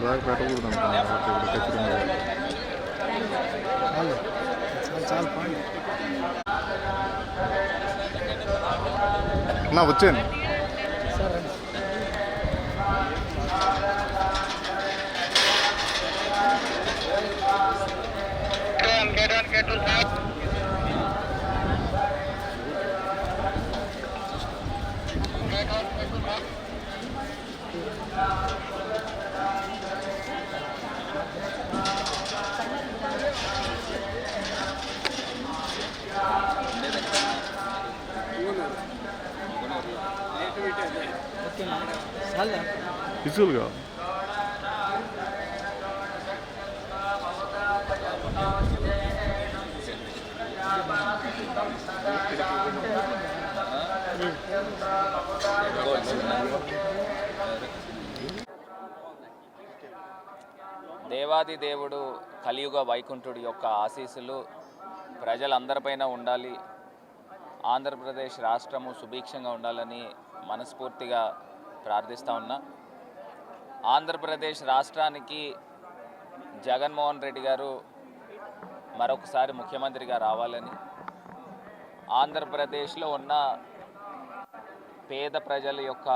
దాకా పెట్టకూడదు అనుకున్నాను ఇక్కడ ఖచ్చితంగా. నా వచ్చాను. విజువల్గా దేవాది దేవుడు కలియుగ వైకుంఠుడి యొక్క ఆశీస్సులు ప్రజలందరిపైన ఉండాలి. ఆంధ్రప్రదేశ్ రాష్ట్రము సుభిక్షంగా ఉండాలని మనస్ఫూర్తిగా ప్రార్థిస్తూ ఉన్నా. ఆంధ్రప్రదేశ్ రాష్ట్రానికి జగన్మోహన్ రెడ్డి గారు మరొకసారి ముఖ్యమంత్రిగా రావాలని, ఆంధ్రప్రదేశ్లో ఉన్న పేద ప్రజల యొక్క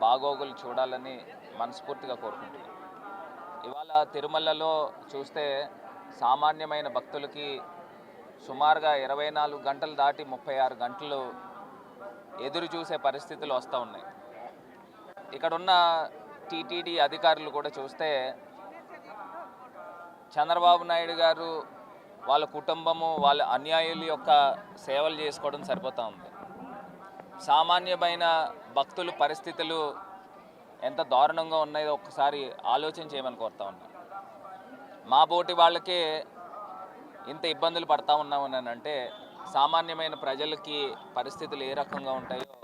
బాగోగులు చూడాలని మనస్ఫూర్తిగా కోరుకుంటున్నాను. ఇవాళ తిరుమలలో చూస్తే సామాన్యమైన భక్తులకి సుమారుగా 24 గంటలు దాటి 36 గంటలు ఎదురు చూసే పరిస్థితులు వస్తూ ఉన్నాయి. ఇక్కడున్న టీటీడీ అధికారులు కూడా చూస్తే చంద్రబాబు నాయుడు గారు వాళ్ళ కుటుంబము వాళ్ళ అన్యాయుల యొక్క సేవలు చేసుకోవడం సరిపోతూ ఉంది. సామాన్యమైన భక్తుల పరిస్థితులు ఎంత దారుణంగా ఉన్నాయో ఒక్కసారి ఆలోచన చేయమని కోరుతా ఉన్నాను. మా బోటి వాళ్ళకే ఇంత ఇబ్బందులు పడతా ఉన్నామని అంటే సామాన్యమైన ప్రజలకి పరిస్థితులు ఏ రకంగా ఉంటాయో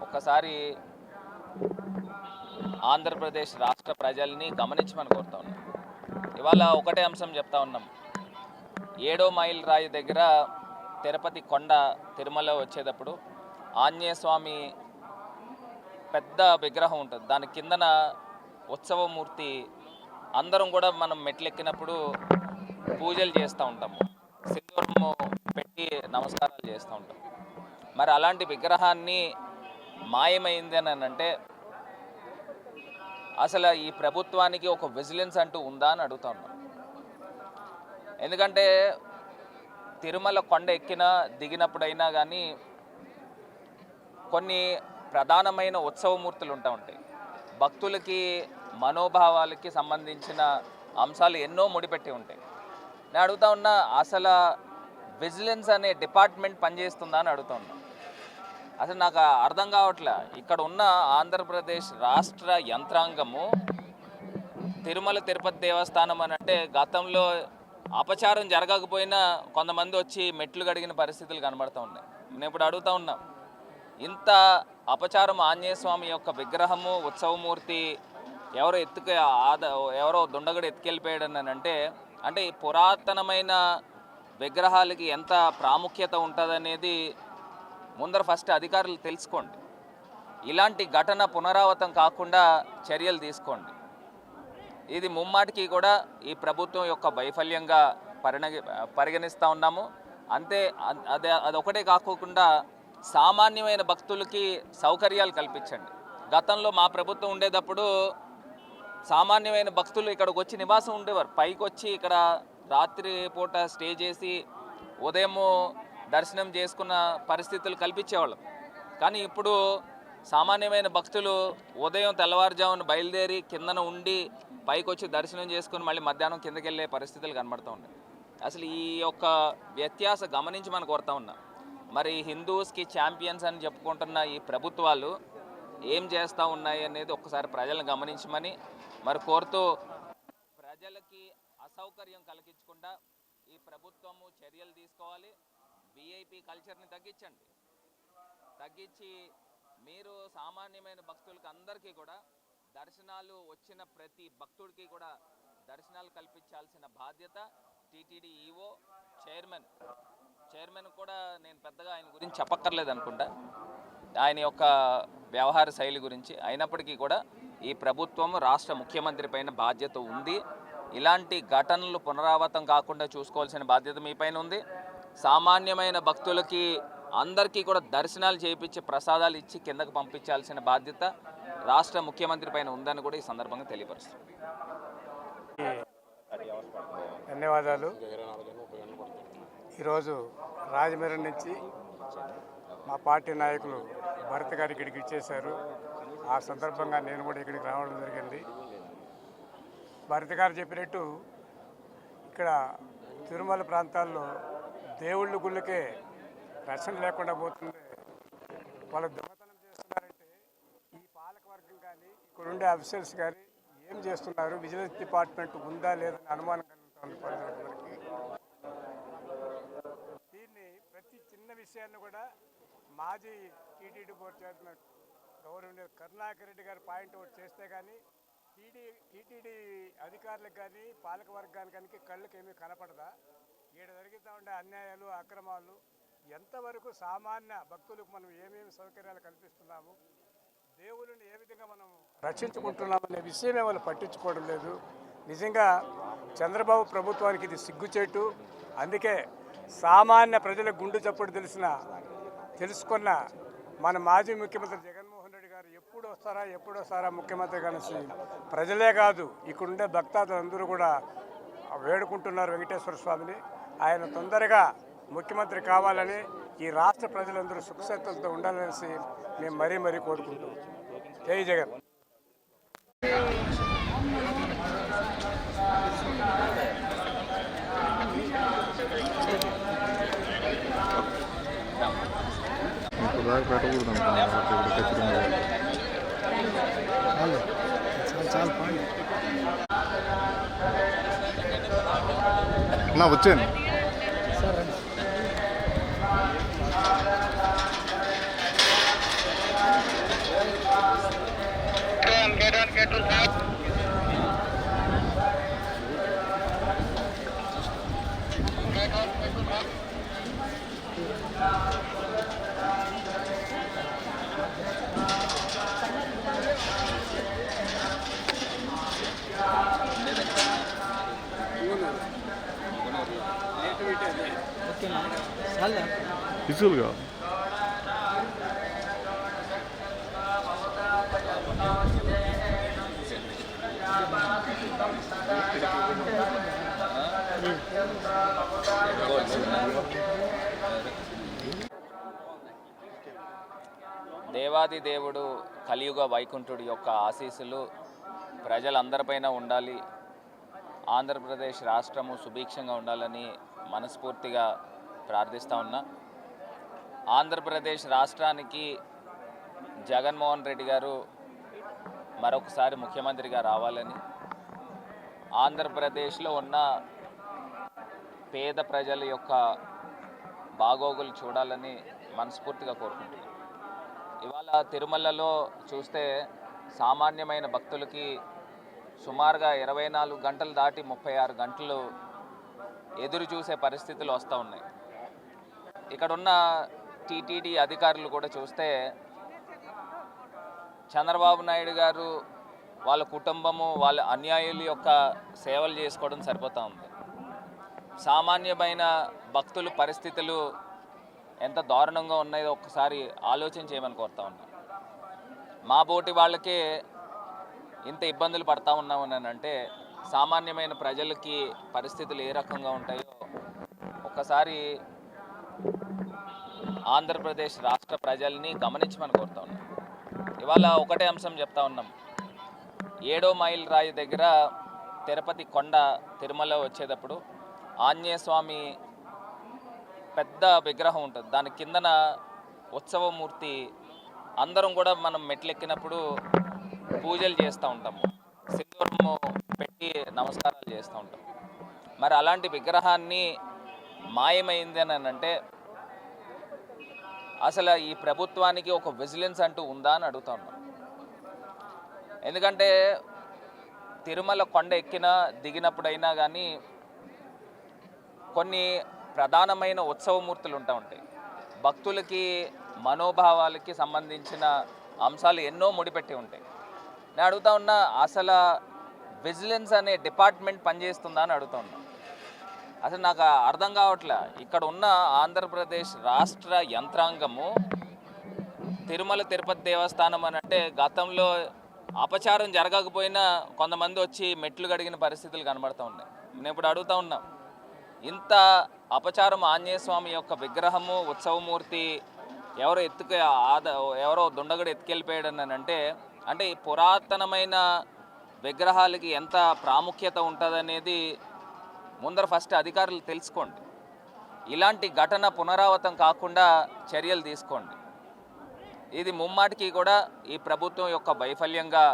ఒక్కసారి ఆంధ్రప్రదేశ్ రాష్ట్ర ప్రజల్ని గమనించమని కోరుతా ఉన్నాం. ఇవాళ ఒకటే అంశం చెప్తా ఉన్నాం. 7వ మైల్ రాయి దగ్గర తిరుపతి కొండ తిరుమల వచ్చేటప్పుడు ఆంజనేయ స్వామి పెద్ద విగ్రహం ఉంటుంది. దాని కిందన ఉత్సవమూర్తి అందరం కూడా మనం మెట్లెక్కినప్పుడు పూజలు చేస్తూ ఉంటాము, సింధూరము పెట్టి నమస్కారాలు చేస్తూ ఉంటాం. మరి అలాంటి విగ్రహాన్ని మాయమైంది అని అంటే అసలు ఈ ప్రభుత్వానికి ఒక విజిలెన్స్ అంటూ ఉందా అని అడుగుతా ఉన్నాం. ఎందుకంటే తిరుమల కొండ ఎక్కినా దిగినప్పుడైనా కానీ కొన్ని ప్రధానమైన ఉత్సవమూర్తులు ఉంటాయి. భక్తులకి మనోభావాలకి సంబంధించిన అంశాలు ఎన్నో ముడిపెట్టి ఉంటాయి. నేను అడుగుతా ఉన్నా, అసలు విజిలెన్స్ అనే డిపార్ట్మెంట్ పనిచేస్తుందా అని అడుగుతా ఉన్నా. అసలు నాకు అర్థం కావట్లే. ఇక్కడ ఉన్న ఆంధ్రప్రదేశ్ రాష్ట్ర యంత్రాంగము తిరుమల తిరుపతి దేవస్థానం అని అంటే గతంలో అపచారం జరగకపోయినా కొంతమంది వచ్చి మెట్లు గడిగిన పరిస్థితులు కనబడుతూ ఉన్నాయి. నేను ఇప్పుడు అడుగుతా ఉన్నా, ఇంత అపచారం ఆంజనేయ స్వామి యొక్క విగ్రహము ఉత్సవమూర్తి ఎవరో దుండగుడు ఎత్తుకెళ్ళిపోయాడని అంటే ఈ పురాతనమైన విగ్రహాలకి ఎంత ప్రాముఖ్యత ఉంటుందనేది ముందర ఫస్ట్ అధికారులు తెలుసుకోండి. ఇలాంటి ఘటన పునరావృతం కాకుండా చర్యలు తీసుకోండి. ఇది ముమ్మాటికి కూడా ఈ ప్రభుత్వం యొక్క వైఫల్యంగా పరిగణిస్తూ ఉన్నాము. అదొకటే కాకుండా సామాన్యమైన భక్తులకి సౌకర్యాలు కల్పించండి. గతంలో మా ప్రభుత్వం ఉండేటప్పుడు సామాన్యమైన భక్తులు ఇక్కడికి వచ్చి నివాసం ఉండేవారు. పైకి వచ్చి ఇక్కడ రాత్రి పూట స్టే చేసి ఉదయము దర్శనం చేసుకున్న పరిస్థితులు కల్పించేవాళ్ళం. కానీ ఇప్పుడు సామాన్యమైన భక్తులు ఉదయం తెల్లవారుజామున బయలుదేరి కిందన ఉండి పైకి వచ్చి దర్శనం చేసుకుని మళ్ళీ మధ్యాహ్నం కిందకి వెళ్ళే పరిస్థితులు కనబడుతూ ఉన్నాయి. అసలు ఈ యొక్క వ్యత్యాసం గమనించి మనం కోరుతా ఉన్నా. మరి హిందూస్కి ఛాంపియన్స్ అని చెప్పుకుంటున్న ఈ ప్రభుత్వాలు ఏం చేస్తూ ఉన్నాయి అనేది ఒక్కసారి ప్రజలను గమనించమని మరి కోరుతూ, ప్రజలకి అసౌకర్యం కలిగించకుండా ఈ ప్రభుత్వము చర్యలు తీసుకోవాలి. విఐపి కల్చర్ని తగ్గించి మీరు సామాన్యమైన భక్తులకి అందరికీ కూడా దర్శనాలు వచ్చిన ప్రతి భక్తుడికి కూడా దర్శనాలు కల్పించాల్సిన బాధ్యత టీటీడీ ఈఓ చైర్మన్ కూడా నేను పెద్దగా ఆయన గురించి చెప్పక్కర్లేదు అనుకుంటా, ఆయన యొక్క వ్యవహార శైలి గురించి. అయినప్పటికీ కూడా ఈ ప్రభుత్వం రాష్ట్ర ముఖ్యమంత్రి పైన బాధ్యత ఉంది. ఇలాంటి ఘటనలు పునరావృతం కాకుండా చూసుకోవాల్సిన బాధ్యత మీ పైన ఉంది. సామాన్యమైన భక్తులకి అందరికీ కూడా దర్శనాలు చేయించి ప్రసాదాలు ఇచ్చి కిందకు పంపించాల్సిన బాధ్యత రాష్ట్ర ముఖ్యమంత్రి పైన ఉందని కూడా ఈ సందర్భంగా తెలియపరుస్తుంది. ధన్యవాదాలు. ఈరోజు రాజమండ్రి నుంచి మా పార్టీ నాయకులు భరత్ గారు ఇక్కడికి ఇచ్చేశారు. ఆ సందర్భంగా నేను కూడా ఇక్కడికి రావడం జరిగింది. భరత్ గారు చెప్పినట్టు ఇక్కడ తిరుమల ప్రాంతాల్లో దేవుళ్ళ గుళ్ళకే రక్షణ లేకుండా పోతుంది. వాళ్ళు దొంగతనం చేస్తున్నారంటే ఈ పాలకవర్గం కానీ ఇక్కడ ఉండే అఫీసర్స్ కానీ ఏం చేస్తున్నారు, విజిలెన్స్ డిపార్ట్మెంట్ ఉందా లేదని అనుమానం కలుగుతుంది ప్రజలకి. దీన్ని ప్రతి చిన్న విషయాన్ని కూడా మాజీ టీటీడీ బోర్డు చైర్మన్ గౌరవనీయ కరుణాకర్ రెడ్డి గారు పాయింట్ అవుట్ చేస్తే కానీ టీటీడీ అధికారులకు కానీ పాలక వర్గానికి కానీ కళ్ళకి ఏమీ కనపడదా? ఈడ జరుగుతూ ఉండే అన్యాయాలు అక్రమాలు ఎంతవరకు సామాన్య భక్తులకు మనం ఏమేమి సౌకర్యాలు కల్పిస్తున్నాము, దేవుళ్ళని ఏ విధంగా మనం రక్షించుకుంటున్నామనే విషయమే వాళ్ళు పట్టించుకోవడం లేదు. నిజంగా చంద్రబాబు ప్రభుత్వానికి ఇది సిగ్గుచేటు. అందుకే సామాన్య ప్రజల గుండె చప్పుడు తెలుసుకున్న మన మాజీ ముఖ్యమంత్రి జగన్మోహన్ రెడ్డి గారు ఎప్పుడు వస్తారా ముఖ్యమంత్రి కలిసి ప్రజలే కాదు ఇక్కడుండే భక్తాదులందరూ కూడా వేడుకుంటున్నారు వెంకటేశ్వర స్వామిని. ఆయన తొందరగా ముఖ్యమంత్రి కావాలని, ఈ రాష్ట్ర ప్రజలందరూ సుఖశాంతులతో ఉండాలనేసి మేము మరీ కోరుకుంటాం. జై జగన్. ఇప్పుడు దాకా పెట్టకూడదు అనుకున్నాను. ఇక్కడ ఖచ్చితంగా నా వచ్చాను. విజువల్గా దేవాది దేవుడు కలియుగ వైకుంఠుడి యొక్క ఆశీస్సులు ప్రజలందరిపైన ఉండాలి. ఆంధ్రప్రదేశ్ రాష్ట్రము సుభిక్షంగా ఉండాలని మనస్ఫూర్తిగా ప్రార్థిస్తూ ఉన్నా. ఆంధ్రప్రదేశ్ రాష్ట్రానికి జగన్మోహన్ రెడ్డి గారు మరొకసారి ముఖ్యమంత్రిగా రావాలని, ఆంధ్రప్రదేశ్లో ఉన్న పేద ప్రజల యొక్క బాగోగులు చూడాలని మనస్ఫూర్తిగా కోరుకుంటున్నాను. ఇవాళ తిరుమలలో చూస్తే సామాన్యమైన భక్తులకి సుమారుగా 24 గంటలు దాటి 36 గంటలు ఎదురు చూసే పరిస్థితులు వస్తూ ఉన్నాయి. ఇక్కడున్న టీటీడీ అధికారులు కూడా చూస్తే చంద్రబాబు నాయుడు గారు వాళ్ళ కుటుంబము వాళ్ళ అన్యాయుల యొక్క సేవలు చేసుకోవడం సరిపోతూ ఉంది. సామాన్యమైన భక్తుల పరిస్థితులు ఎంత దారుణంగా ఉన్నాయో ఒక్కసారి ఆలోచన చేయమని కోరుతా ఉన్నా. మా బోటి వాళ్ళకే ఇంత ఇబ్బందులు పడతా ఉన్నామని అంటే సామాన్యమైన ప్రజలకి పరిస్థితులు ఏ రకంగా ఉంటాయో ఒక్కసారి ఆంధ్రప్రదేశ్ రాష్ట్ర ప్రజల్ని గమనించమని కోరుతా ఉన్నాం. ఇవాళ ఒకటే అంశం చెప్తా ఉన్నాం. 7వ మైల్ రాయి దగ్గర తిరుపతి కొండ తిరుమల వచ్చేటప్పుడు ఆంజనేయ స్వామి పెద్ద విగ్రహం ఉంటుంది. దాని కిందన ఉత్సవమూర్తి అందరం కూడా మనం మెట్లెక్కినప్పుడు పూజలు చేస్తూ ఉంటాము, సింధూరము పెట్టి నమస్కారాలు చేస్తూ ఉంటాం. మరి అలాంటి విగ్రహాన్ని మాయమైంది అని అంటే అసలు ఈ ప్రభుత్వానికి ఒక విజిలెన్స్ అంటూ ఉందా అని అడుగుతా ఉన్నాం. ఎందుకంటే తిరుమల కొండ ఎక్కినా దిగినప్పుడైనా కానీ కొన్ని ప్రధానమైన ఉత్సవమూర్తులు ఉంటాయి. భక్తులకి మనోభావాలకి సంబంధించిన అంశాలు ఎన్నో ముడిపెట్టి ఉంటాయి. నేను అడుగుతా ఉన్నా, అసలు విజిలెన్స్ అనే డిపార్ట్మెంట్ పనిచేస్తుందా అని అడుగుతా ఉన్నా. అసలు నాకు అర్థం కావట్లే. ఇక్కడ ఉన్న ఆంధ్రప్రదేశ్ రాష్ట్ర యంత్రాంగము తిరుమల తిరుపతి దేవస్థానం అని అంటే గతంలో అపచారం జరగకపోయినా కొంతమంది వచ్చి మెట్లు గడిగిన పరిస్థితులు కనబడుతూ ఉన్నాయి. నేను ఇప్పుడు అడుగుతా ఉన్నా, ఇంత అపచారం ఆంజనేయ స్వామి యొక్క విగ్రహము ఉత్సవమూర్తి ఎవరో దుండగుడు ఎత్తుకెళ్ళిపోయాడని అంటే ఈ పురాతనమైన విగ్రహాలకి ఎంత ప్రాముఖ్యత ఉంటుందనేది ముందర ఫస్ట్ అధికారులు తెలుసుకోండి. ఇలాంటి ఘటన పునరావృతం కాకుండా చర్యలు తీసుకోండి. ఇది ముమ్మాటికి కూడా ఈ ప్రభుత్వం యొక్క వైఫల్యంగా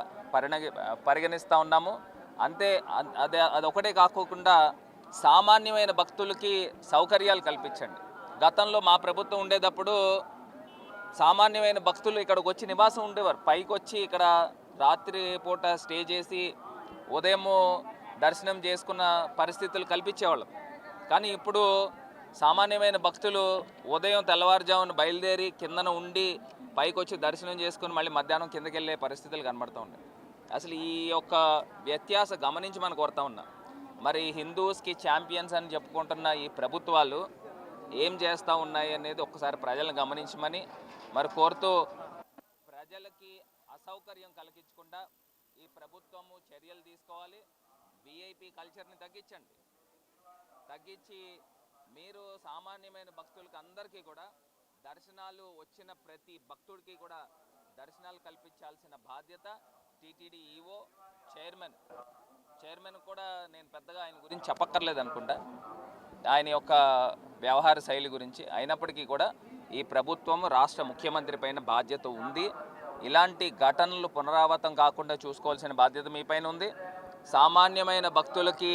పరిగణిస్తూ ఉన్నాము. అదొకటే కాకుండా సామాన్యమైన భక్తులకి సౌకర్యాలు కల్పించండి. గతంలో మా ప్రభుత్వం ఉండేటప్పుడు సామాన్యమైన భక్తులు ఇక్కడికి వచ్చి నివాసం ఉండేవారు. పైకి వచ్చి ఇక్కడ రాత్రి పూట స్టే చేసి ఉదయము దర్శనం చేసుకున్న పరిస్థితులు కల్పించేవాళ్ళం. కానీ ఇప్పుడు సామాన్యమైన భక్తులు ఉదయం తెల్లవారుజామున బయలుదేరి కిందన ఉండి పైకి వచ్చి దర్శనం చేసుకుని మళ్ళీ మధ్యాహ్నం కిందకి వెళ్ళే పరిస్థితులు కనబడుతూ ఉన్నాయి. అసలు ఈ యొక్క వ్యత్యాసం గమనించి మనం కోరుతా ఉన్నాం. మరి హిందూస్కి ఛాంపియన్స్ అని చెప్పుకుంటున్న ఈ ప్రభుత్వాలు ఏం చేస్తూ ఉన్నాయి అనేది ఒక్కసారి ప్రజలను గమనించమని మరి కోరుతూ, ప్రజలకి అసౌకర్యం కలిగించకుండా ఈ ప్రభుత్వము చర్యలు తీసుకోవాలి. విఐపి కల్చర్ని తగ్గించి మీరు సామాన్యమైన భక్తులకి అందరికీ కూడా దర్శనాలు వచ్చిన ప్రతి భక్తుడికి కూడా దర్శనాలు కల్పించాల్సిన బాధ్యత టీటీడీ ఈఓ చైర్మన్ కూడా నేను పెద్దగా ఆయన గురించి చెప్పక్కర్లేదు అనుకుంటా, ఆయన యొక్క వ్యవహార శైలి గురించి. అయినప్పటికీ కూడా ఈ ప్రభుత్వం రాష్ట్ర ముఖ్యమంత్రి పైన బాధ్యత ఉంది. ఇలాంటి ఘటనలు పునరావృతం కాకుండా చూసుకోవాల్సిన బాధ్యత మీ పైన ఉంది. సామాన్యమైన భక్తులకి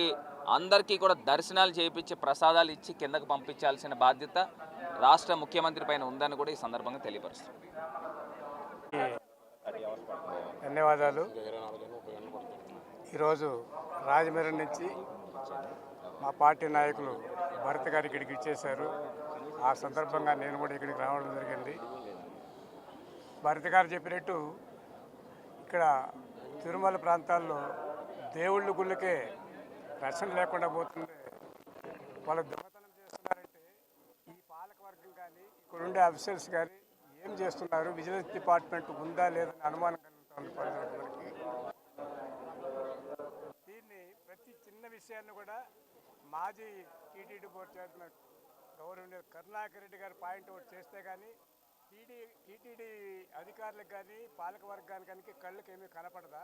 అందరికీ కూడా దర్శనాలు చేయించి ప్రసాదాలు ఇచ్చి కిందకు పంపించాల్సిన బాధ్యత రాష్ట్ర ముఖ్యమంత్రి పైన ఉందని కూడా ఈ సందర్భంగా తెలియపరుస్తుంది. ధన్యవాదాలు. ఈరోజు రాజమండ్రి నుంచి మా పార్టీ నాయకులు భరత్ గారు ఇక్కడికి ఇచ్చేశారు. ఆ సందర్భంగా నేను కూడా ఇక్కడికి రావడం జరిగింది. భరత్ గారు చెప్పినట్టు ఇక్కడ తిరుమల ప్రాంతాల్లో దేవుళ్ళ గుళ్ళకే రక్షణ లేకుండా పోతుంది. వాళ్ళు దొంగతనం చేస్తున్నారంటే ఈ పాలకవర్గం కానీ ఇక్కడ ఉండే అఫీషియల్స్ కానీ ఏం చేస్తున్నారు, విజిలెన్స్ డిపార్ట్మెంట్ ఉందా లేదని అనుమానం కలుగుతుంది ప్రజలకి. దీన్ని ప్రతి చిన్న విషయాన్ని కూడా మాజీ టీటీడీ బోర్డు చైర్మన్ గౌరవనీయ కరుణాకర్ రెడ్డి గారు పాయింట్ అవుట్ చేస్తే కానీ టీటీడీ అధికారులకు కానీ పాలక వర్గానికి కానీ కళ్ళకి ఏమీ కనపడదా?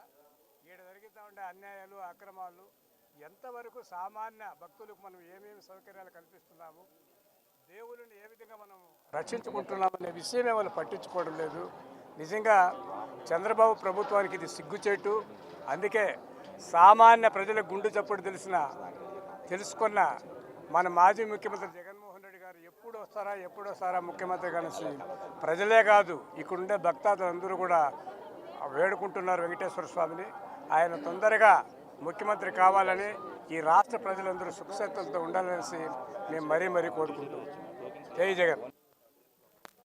ఈడ జరుగుతూ ఉండే అన్యాయాలు అక్రమాలు ఎంతవరకు సామాన్య భక్తులకు మనం ఏమేమి సౌకర్యాలు కల్పిస్తున్నాము, దేవుళ్ళని ఏ విధంగా మనం రక్షించుకుంటున్నామనే విషయమే వాళ్ళు పట్టించుకోవడం లేదు. నిజంగా చంద్రబాబు ప్రభుత్వానికి ఇది సిగ్గుచేటు. అందుకే సామాన్య ప్రజల గుండె చప్పుడు తెలుసుకున్న మన మాజీ ముఖ్యమంత్రి జగన్మోహన్ రెడ్డి గారు ఎప్పుడు వస్తారా ముఖ్యమంత్రి కలిసి ప్రజలే కాదు ఇక్కడుండే భక్తాదులందరూ కూడా వేడుకుంటున్నారు వెంకటేశ్వర స్వామిని. ఆయన తొందరగా ముఖ్యమంత్రి కావాలని, ఈ రాష్ట్ర ప్రజలందరూ సుఖశాంతులతో ఉండాలనేసి మేము మరీ కోరుకుంటున్నాం. జై జగన్.